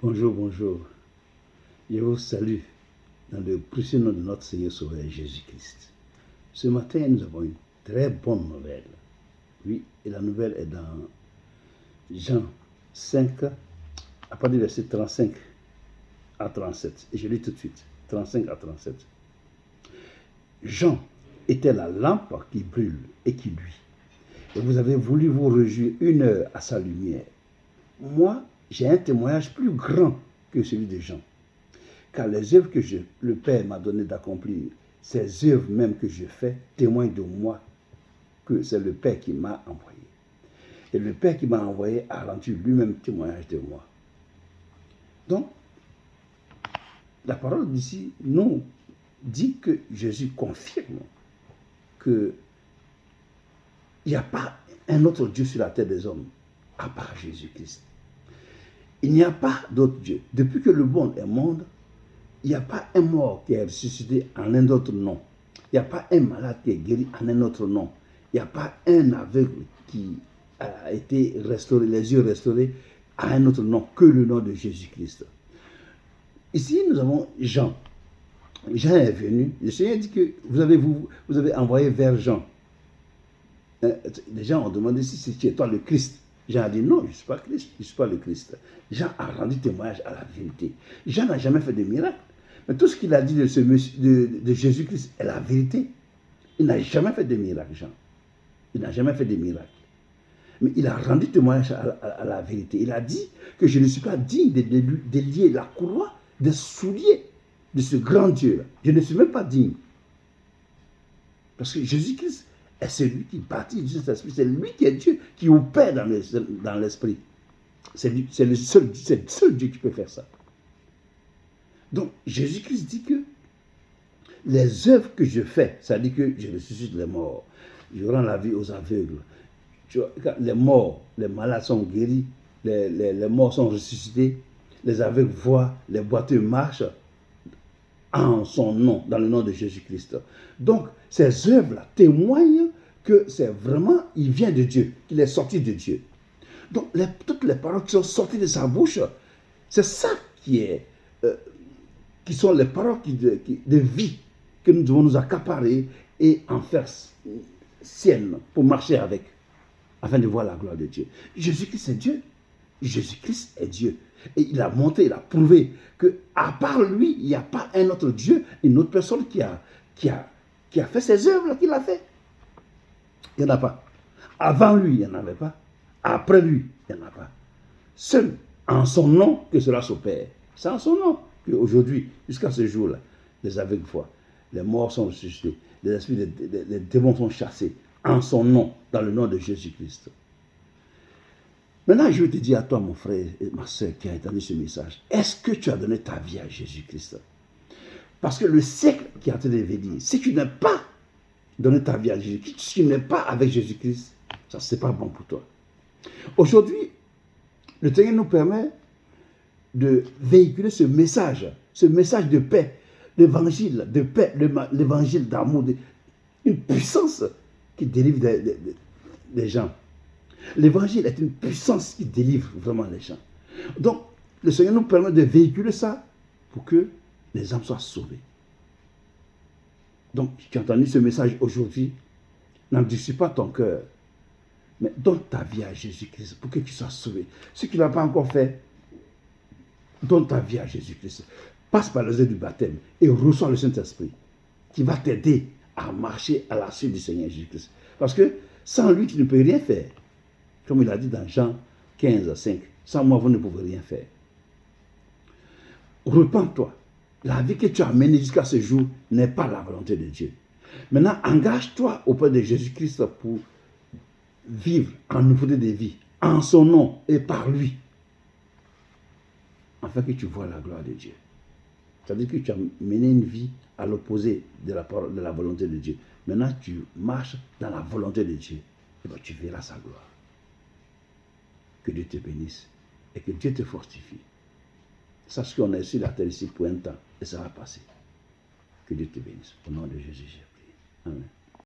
Bonjour, bonjour. Je vous salue dans le précieux nom de notre Seigneur Sauveur Jésus-Christ. Ce matin, nous avons une très bonne nouvelle. Oui, et la nouvelle est dans Jean 5, à partir du verset 35 à 37. Et je lis tout de suite, 35 à 37. Jean était la lampe qui brûle et qui luit. Et vous avez voulu vous réjouir une heure à sa lumière. Moi, j'ai un témoignage plus grand que celui de Jean. Car les œuvres que le Père m'a donné d'accomplir, ces œuvres même que je fais, témoignent de moi que c'est le Père qui m'a envoyé. Et le Père qui m'a envoyé a rendu lui-même témoignage de moi. Donc, la parole d'ici nous dit que Jésus confirme qu'il n'y a pas un autre Dieu sur la terre des hommes à part Jésus-Christ. Il n'y a pas d'autre Dieu. Depuis que le monde est monde, il n'y a pas un mort qui est ressuscité en un autre nom. Il n'y a pas un malade qui est guéri en un autre nom. Il n'y a pas un aveugle qui a été restauré, les yeux restaurés, à un autre nom que le nom de Jésus-Christ. Ici, nous avons Jean. Jean est venu. Le Seigneur dit que vous avez envoyé vers Jean. Les gens ont demandé si c'est toi le Christ. Jean a dit non, je ne suis pas Christ, je ne suis pas le Christ. Jean a rendu témoignage à la vérité. Jean n'a jamais fait de miracle. Mais tout ce qu'il a dit de Jésus-Christ est la vérité. Il n'a jamais fait de miracle, Jean. Il n'a jamais fait de miracle. Mais il a rendu témoignage à la vérité. Il a dit que je ne suis pas digne de lier la courroie des souliers de ce grand Dieu-là. Je ne suis même pas digne. Parce que Jésus-Christ est celui qui bâtit du Saint-Esprit. C'est lui qui est Dieu, qui opère dans l'esprit. C'est le seul Dieu qui peut faire ça. Donc, Jésus-Christ dit que les œuvres que je fais, ça dit que je ressuscite les morts, je rends la vie aux aveugles. Les morts, les malades sont guéris, les morts sont ressuscités, les aveugles voient, les boiteux marchent en son nom, dans le nom de Jésus-Christ. Donc, ces œuvres-là témoignent que c'est vraiment, il vient de Dieu, qu'il est sorti de Dieu. Donc, toutes les paroles qui sont sorties de sa bouche, c'est ça qui sont les paroles de vie que nous devons nous accaparer et en faire sienne pour marcher avec, afin de voir la gloire de Dieu. Jésus-Christ est Dieu. Jésus-Christ est Dieu. Et il a montré, il a prouvé qu'à part lui, il n'y a pas un autre Dieu, une autre personne qui a fait ces œuvres qu'il a fait. Il n'y en a pas. Avant lui, il n'y en avait pas. Après lui, il n'y en a pas. Seul en son nom que cela s'opère. C'est en son nom qu'aujourd'hui, jusqu'à ce jour-là, les aveugles voient, les morts sont ressuscités, les esprits, les démons sont chassés, en son nom, dans le nom de Jésus-Christ. Maintenant, je vais te dire à toi, mon frère et ma soeur qui a entendu ce message, est-ce que tu as donné ta vie à Jésus-Christ? Parce que le siècle qui est en train de venir, si tu n'as pas donné ta vie à Jésus-Christ, si tu n'es pas avec Jésus-Christ, ça, ce n'est pas bon pour toi. Aujourd'hui, le Seigneur nous permet de véhiculer ce message de paix, l'évangile de paix, l'évangile d'amour, une puissance qui délivre des gens. L'évangile est une puissance qui délivre vraiment les gens. Donc, le Seigneur nous permet de véhiculer ça pour que les âmes soient sauvées. Donc, tu as entendu ce message aujourd'hui, n'endurcis pas ton cœur, mais donne ta vie à Jésus-Christ pour que tu sois sauvé. Ce qui n'a pas encore fait, donne ta vie à Jésus-Christ. Passe par les œuvres du baptême et reçois le Saint-Esprit qui va t'aider à marcher à la suite du Seigneur Jésus-Christ. Parce que sans lui, tu ne peux rien faire. Comme il a dit dans Jean 15, 5, sans moi, vous ne pouvez rien faire. Repends-toi. La vie que tu as menée jusqu'à ce jour n'est pas la volonté de Dieu. Maintenant, engage-toi auprès de Jésus-Christ pour vivre en nouveauté de vie, en son nom et par lui, afin que tu vois la gloire de Dieu. C'est-à-dire que tu as mené une vie à l'opposé de la volonté de Dieu. Maintenant, tu marches dans la volonté de Dieu. Et bien, tu verras sa gloire. Que Dieu te bénisse et que Dieu te fortifie. Sache qu'on est sur la terre ici pour un temps et ça va passer. Que Dieu te bénisse. Au nom de Jésus, j'ai prié. Amen.